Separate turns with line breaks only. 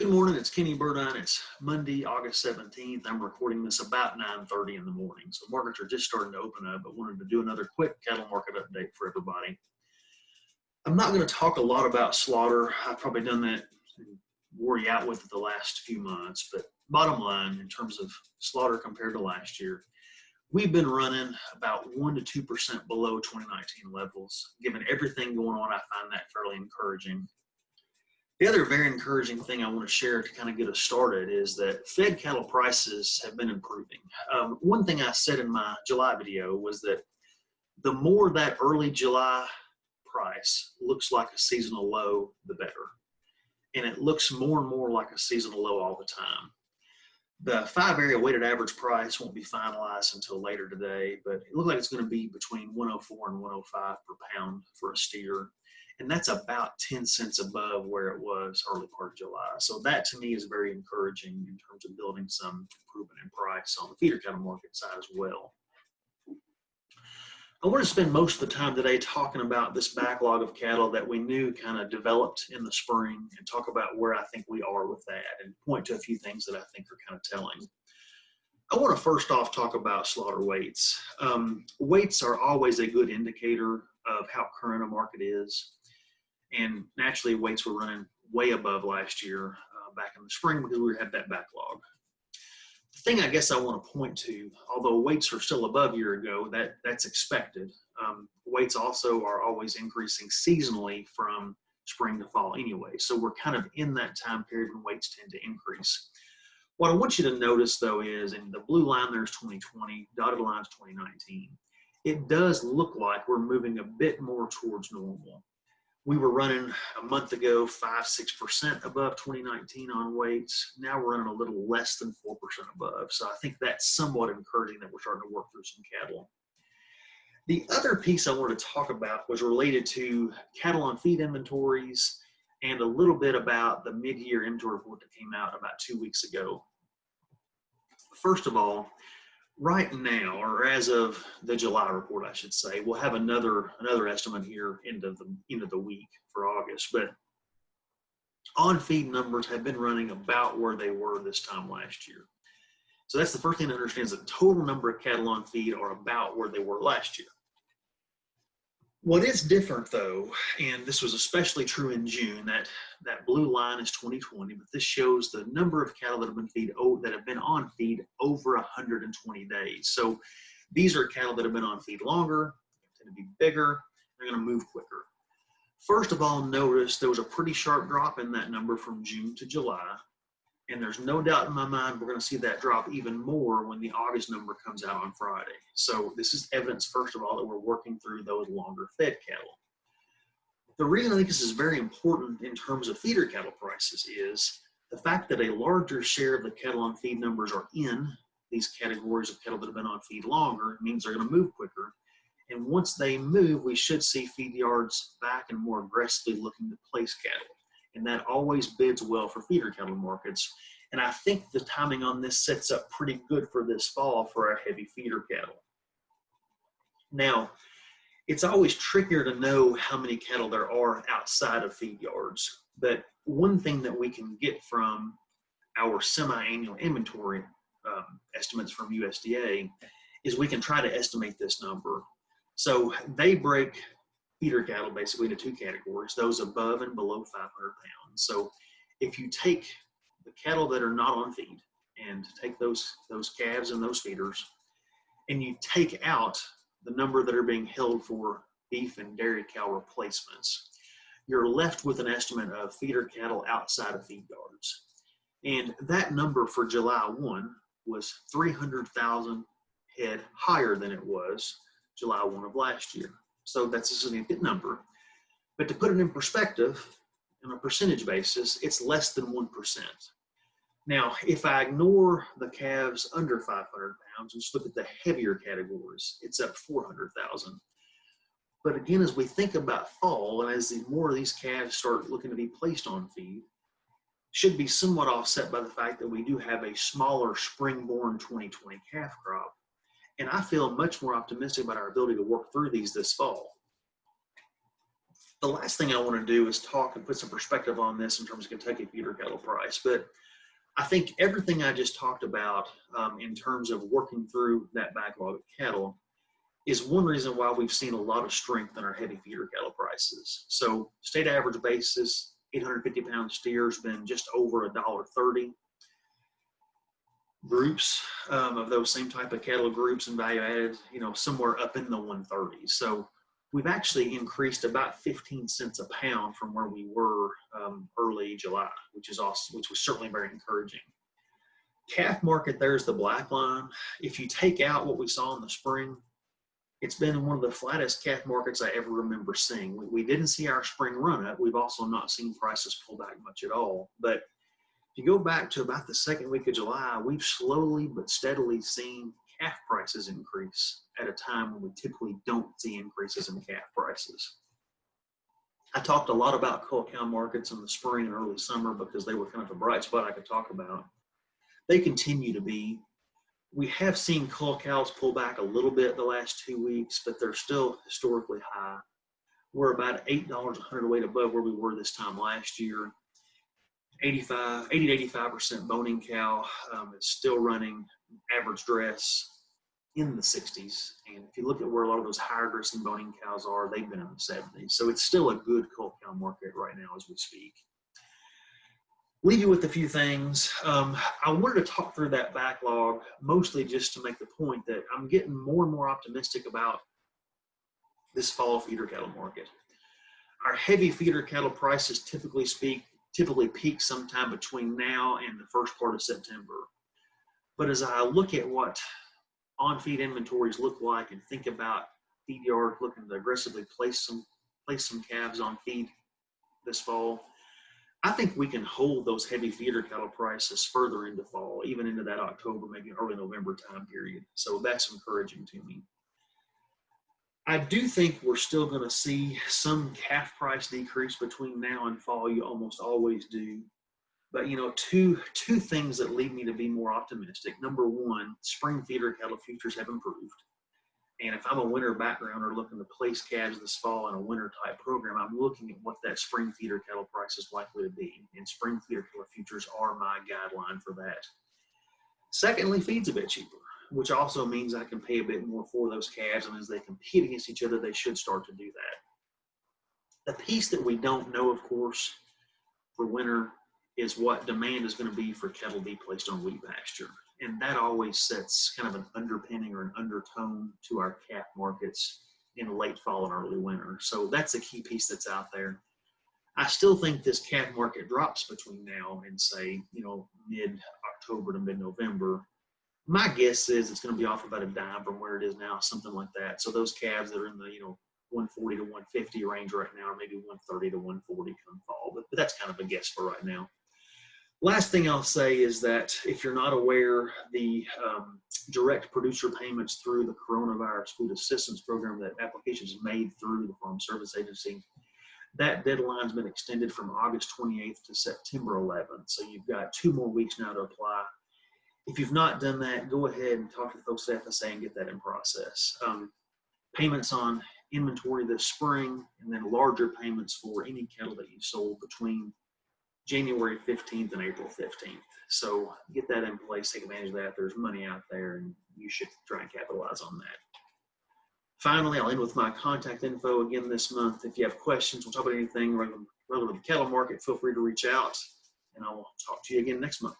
Good morning, it's Kenny Burdine. It's Monday, August 17th. I'm recording this about 9:30 in the morning. So markets are just starting to open up, but wanted to do another quick cattle market update for everybody. I'm not going to talk a lot about slaughter. I've probably done that and wore you out with it the last few months, but bottom line, in terms of slaughter compared to last year, we've been running about 1 to 2% below 2019 levels. Given everything going on, I find that fairly encouraging. The other very encouraging thing I want to share to kind of get us started is that fed cattle prices have been improving. One thing I said in my July video was that the more that early July price looks like a seasonal low, the better. And it looks more and more like a seasonal low all the time. The 5-area weighted average price won't be finalized until later today, but it looks like it's going to be between 104 and 105 per pound for a steer. And that's about 10 cents above where it was early part of July. So that to me is very encouraging in terms of building some improvement in price on the feeder cattle market side as well. I want to spend most of the time today talking about this backlog of cattle that we knew kind of developed in the spring and talk about where I think we are with that and point to a few things that I think are kind of telling. I want to first off talk about slaughter weights. Weights are always a good indicator of how current a market is. And naturally, weights were running way above last year back in the spring because we had that backlog. The thing I guess I want to point to, although weights are still above a year ago, that's expected. Weights also are always increasing seasonally from spring to fall anyway. So we're kind of in that time period when weights tend to increase. What I want you to notice, though, is in the blue line there's 2020, dotted line is 2019. It does look like we're moving a bit more towards normal. We were running a month ago 5-6% above 2019 on weights. Now we're running a little less than 4% above. So I think that's somewhat encouraging that we're starting to work through some cattle. The other piece I wanted to talk about was related to cattle on feed inventories and a little bit about the mid-year inventory report that came out about 2 weeks ago. First of all, right now, or as of the July report, I should say, we'll have another estimate here end of the week for August. But on-feed numbers have been running about where they were this time last year. So that's the first thing to understand is the total number of cattle on feed are about where they were last year. What is different, though, and this was especially true in June, that blue line is 2020, but this shows the number of cattle that have been on feed over 120 days. So these are cattle that have been on feed longer, tend to be bigger, they're going to move quicker. First of all, notice there was a pretty sharp drop in that number from June to July, and there's no doubt in my mind we're going to see that drop even more when the August number comes out on Friday. So this is evidence, first of all, that we're working through those longer fed cattle. The reason I think this is very important in terms of feeder cattle prices is the fact that a larger share of the cattle on feed numbers are in these categories of cattle that have been on feed longer means they're going to move quicker. And once they move, we should see feed yards back and more aggressively looking to place cattle. And that always bids well for feeder cattle markets. And I think the timing on this sets up pretty good for this fall for our heavy feeder cattle. Now, it's always trickier to know how many cattle there are outside of feed yards. But one thing that we can get from our semi-annual inventory estimates from USDA is we can try to estimate this number. So they break feeder cattle basically into two categories, those above and below 500 pounds. So if you take the cattle that are not on feed and take those calves and those feeders, and you take out the number that are being held for beef and dairy cow replacements, you're left with an estimate of feeder cattle outside of feed yards. And that number for July 1 was 300,000 head higher than it was July 1 of last year. So that's a significant number. But to put it in perspective, on a percentage basis, it's less than 1%. Now, if I ignore the calves under 500 pounds and just look at the heavier categories, it's up 400,000. But again, as we think about fall, and as more of these calves start looking to be placed on feed, should be somewhat offset by the fact that we do have a smaller spring-born 2020 calf crop. And I feel much more optimistic about our ability to work through these this fall. The last thing I want to do is talk and put some perspective on this in terms of Kentucky feeder cattle price. But I think everything I just talked about in terms of working through that backlog of cattle is one reason why we've seen a lot of strength in our heavy feeder cattle prices. So state average basis, 850-pound steer's been just over $1.30. Groups of those same type of cattle groups and value added, somewhere up in the 130s. So we've actually increased about 15 cents a pound from where we were early July, which was certainly very encouraging. Calf market, there's the black line. If you take out what we saw in the spring, it's been one of the flattest calf markets I ever remember seeing. We didn't see our spring run up. We've also not seen prices pull back much at all. But if you go back to about the second week of July, we've slowly but steadily seen calf prices increase at a time when we typically don't see increases in calf prices. I talked a lot about cull cow markets in the spring and early summer because they were kind of a bright spot I could talk about. They continue to be. We have seen cull cows pull back a little bit the last 2 weeks, but they're still historically high. We're about $8 a hundredweight above where we were this time last year. 80 to 85% boning cow is still running average dress in the 60s. And if you look at where a lot of those higher dressing boning cows are, they've been in the 70s. So it's still a good cull cow market right now as we speak. Leave you with a few things. I wanted to talk through that backlog, mostly just to make the point that I'm getting more and more optimistic about this fall feeder cattle market. Our heavy feeder cattle prices typically peak sometime between now and the first part of September. But as I look at what on-feed inventories look like and think about feed yards looking to aggressively place some calves on feed this fall, I think we can hold those heavy feeder cattle prices further into fall, even into that October, maybe early November time period. So that's encouraging to me. I do think we're still going to see some calf price decrease between now and fall. You almost always do. But, two things that lead me to be more optimistic. Number one, spring feeder cattle futures have improved. And if I'm a winter backgrounder looking to place calves this fall in a winter type program, I'm looking at what that spring feeder cattle price is likely to be. And spring feeder cattle futures are my guideline for that. Secondly, feed's a bit cheaper, which also means I can pay a bit more for those calves. And as they compete against each other, they should start to do that. The piece that we don't know, of course, for winter is what demand is going to be for cattle to be placed on wheat pasture. And that always sets kind of an underpinning or an undertone to our calf markets in late fall and early winter. So that's a key piece that's out there. I still think this calf market drops between now and say, mid-October to mid-November. My guess is it's going to be off about a dime from where it is now, something like that. So those calves that are in the, 140 to 150 range right now, or maybe 130 to 140 come fall. But that's kind of a guess for right now. Last thing I'll say is that if you're not aware, the direct producer payments through the Coronavirus Food Assistance Program, that applications made through the Farm Service Agency, that deadline's been extended from August 28th to September 11th. So you've got 2 more weeks now to apply. If you've not done that, go ahead and talk to the folks at FSA and get that in process. Payments on inventory this spring, and then larger payments for any cattle that you sold between January 15th and April 15th. So get that in place, take advantage of that. There's money out there, and you should try and capitalize on that. Finally, I'll end with my contact info again this month. If you have questions, we'll talk about anything relative to the cattle market, feel free to reach out, and I'll talk to you again next month.